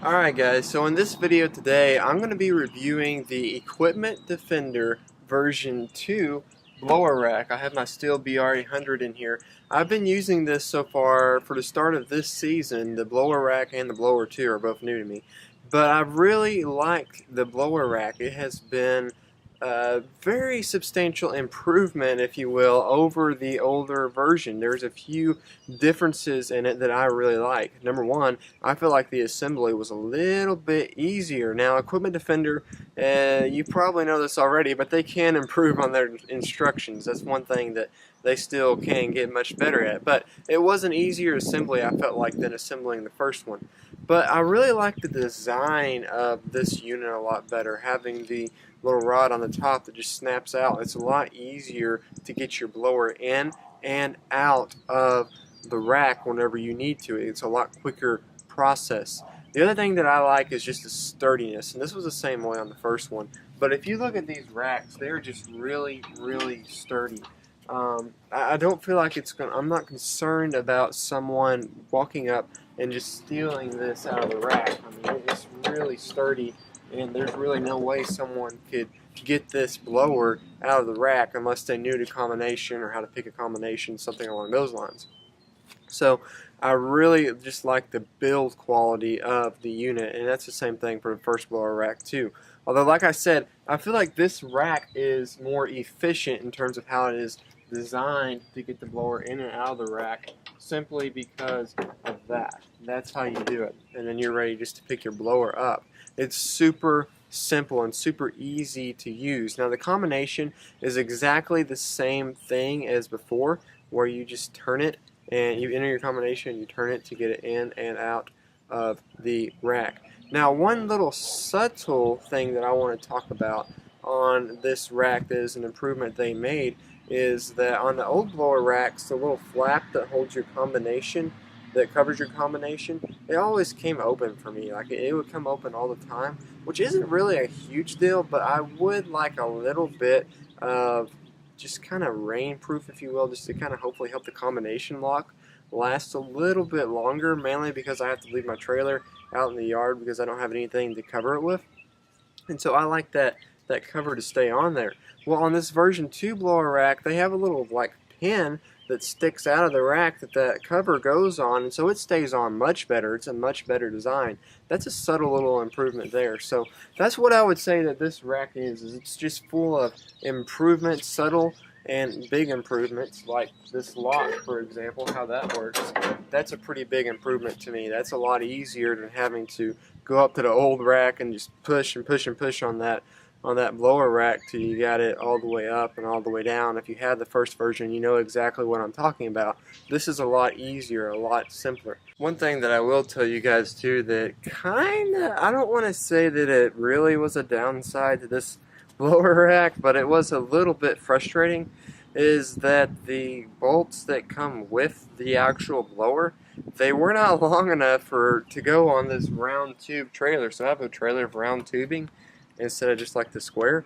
Alright guys, so in this video today I'm going to be reviewing the Equipment Defender version 2 blower rack. I have my Stihl BR800 in here. I've been using this so far for the start of this season. The blower rack and the blower 2 are both new to me. But I've really liked the blower rack. It has been a very substantial improvement, if you will, over the older version. There's a few differences in it that I really like. Number one, I feel like the assembly was a little bit easier. Now, Equipment Defender, you probably know this already, but they can improve on their instructions. That's one thing that they still can get much better at. But it was an easier assembly, I felt like, than assembling the first one. But I really like the design of this unit a lot better, having the little rod on the top that just snaps out. It's a lot easier to get your blower in and out of the rack whenever you need to. It's a lot quicker process. The other thing that I like is just the sturdiness, and this was the same way on the first one. But if you look at these racks, they're just really, really sturdy. I don't feel like I'm not concerned about someone walking up and just stealing this out of the rack. I mean, it's really sturdy, and there's really no way someone could get this blower out of the rack unless they knew the combination or how to pick a combination, something along those lines. So I really just like the build quality of the unit, and that's the same thing for the first blower rack too. Although, like I said, I feel like this rack is more efficient in terms of how it is designed to get the blower in and out of the rack, simply because of that. That's how you do it, and then you're ready just to pick your blower up. It's super simple and super easy to use. Now, the combination is exactly the same thing as before, where you just turn it and you enter your combination, you turn it to get it in and out of the rack. Now, one little subtle thing that I want to talk about on this rack that is an improvement they made is that on the old blower racks, the little flap that holds your combination, that covers your combination, it always came open for me. Like, it would come open all the time, which isn't really a huge deal, but I would like a little bit of just kind of rainproof, if you will, just to kind of hopefully help the combination lock last a little bit longer, mainly because I have to leave my trailer out in the yard because I don't have anything to cover it with. And so I like that cover to stay on there. Well, on this version 2 blower rack, they have a little like pin that sticks out of the rack that cover goes on, and so it stays on much better. It's a much better design. That's a subtle little improvement there. So that's what I would say that this rack is it's just full of improvements, subtle and big improvements, like this lock, for example, how that works. That's a pretty big improvement to me. That's a lot easier than having to go up to the old rack and just push and push and push on that blower rack till you got it all the way up and all the way down. If you had the first version, you know exactly what I'm talking about. This is a lot easier, a lot simpler. One thing that I will tell you guys too that kinda, I don't want to say that it really was a downside to this blower rack, but it was a little bit frustrating, is that the bolts that come with the actual blower, they were not long enough to go on this round tube trailer. So I have a trailer of round tubing instead of just like the square,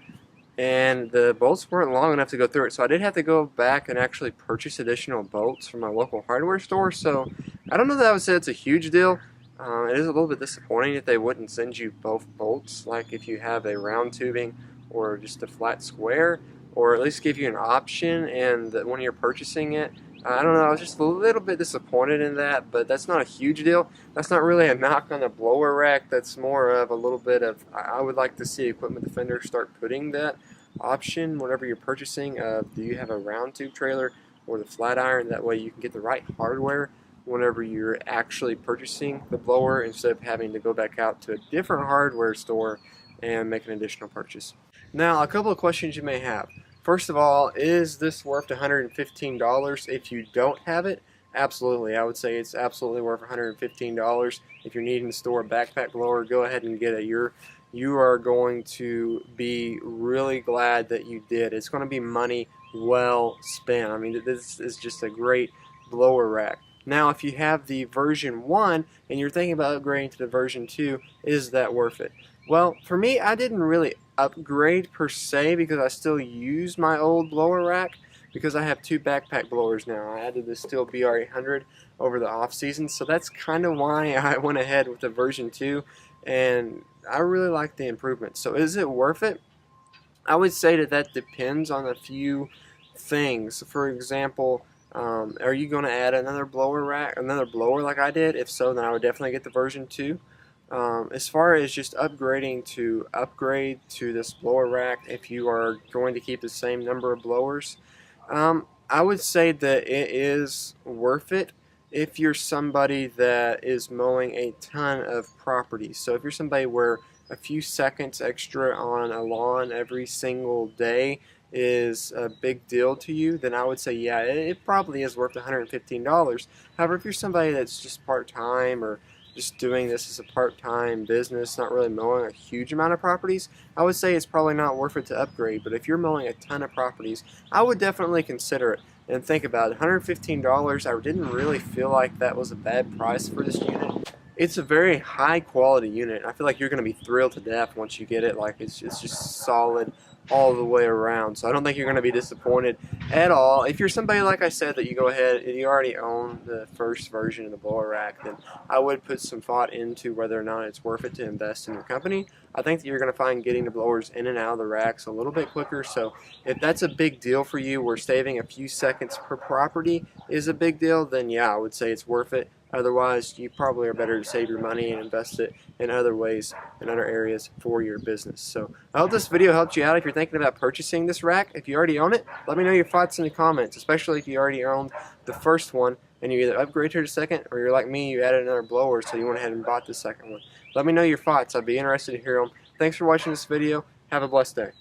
and the bolts weren't long enough to go through it, so I did have to go back and actually purchase additional bolts from my local hardware store. So I don't know that I would say it's a huge deal. It is a little bit disappointing that they wouldn't send you both bolts, like if you have a round tubing or just a flat square, or at least give you an option, and that when you're purchasing it, I don't know, I was just a little bit disappointed in that, but that's not a huge deal. That's not really a knock on the blower rack. That's more of a little bit of, I would like to see Equipment Defender start putting that option whenever you're purchasing. Do you have a round tube trailer or the flat iron? That way you can get the right hardware whenever you're actually purchasing the blower, instead of having to go back out to a different hardware store and make an additional purchase. Now, a couple of questions you may have. First of all, is this worth $115 if you don't have it? Absolutely. I would say it's absolutely worth $115. If you're needing to store a backpack blower, go ahead and get it. You are going to be really glad that you did. It's going to be money well spent. I mean, this is just a great blower rack. Now, if you have the version 1 and you're thinking about upgrading to the version 2, is that worth it? Well, for me, I didn't really upgrade per se because I still use my old blower rack, because I have two backpack blowers now. I added the Stihl BR800 over the off season, so that's kind of why I went ahead with the version 2, and I really like the improvements. So is it worth it? I would say that depends on a few things. For example, are you going to add another blower rack, another blower like I did? If so, then I would definitely get the version 2. As far as just upgrading to upgrade to this blower rack, if you are going to keep the same number of blowers, I would say that it is worth it if you're somebody that is mowing a ton of property. So if you're somebody where a few seconds extra on a lawn every single day is a big deal to you, then I would say yeah, it probably is worth $115. However, if you're somebody that's just part-time or just doing this as a part-time business, not really mowing a huge amount of properties, I would say it's probably not worth it to upgrade. But if you're mowing a ton of properties, I would definitely consider it. And think about it, $115, I didn't really feel like that was a bad price for this unit. It's a very high quality unit. I feel like you're going to be thrilled to death once you get it. Like it's just solid all the way around. So I don't think you're going to be disappointed at all. If you're somebody, like I said, that you go ahead and you already own the first version of the blower rack, then I would put some thought into whether or not it's worth it to invest in your company. I think that you're going to find getting the blowers in and out of the racks a little bit quicker. So if that's a big deal for you, where saving a few seconds per property is a big deal, then yeah, I would say it's worth it. Otherwise, you probably are better to save your money and invest it in other ways, in other areas for your business. So I hope this video helped you out. If you're thinking about purchasing this rack, if you already own it, let me know your thoughts in the comments, especially if you already owned the first one and you either upgraded to the second, or you're like me, you added another blower, so you went ahead and bought the second one. Let me know your thoughts. I'd be interested to hear them. Thanks for watching this video. Have a blessed day.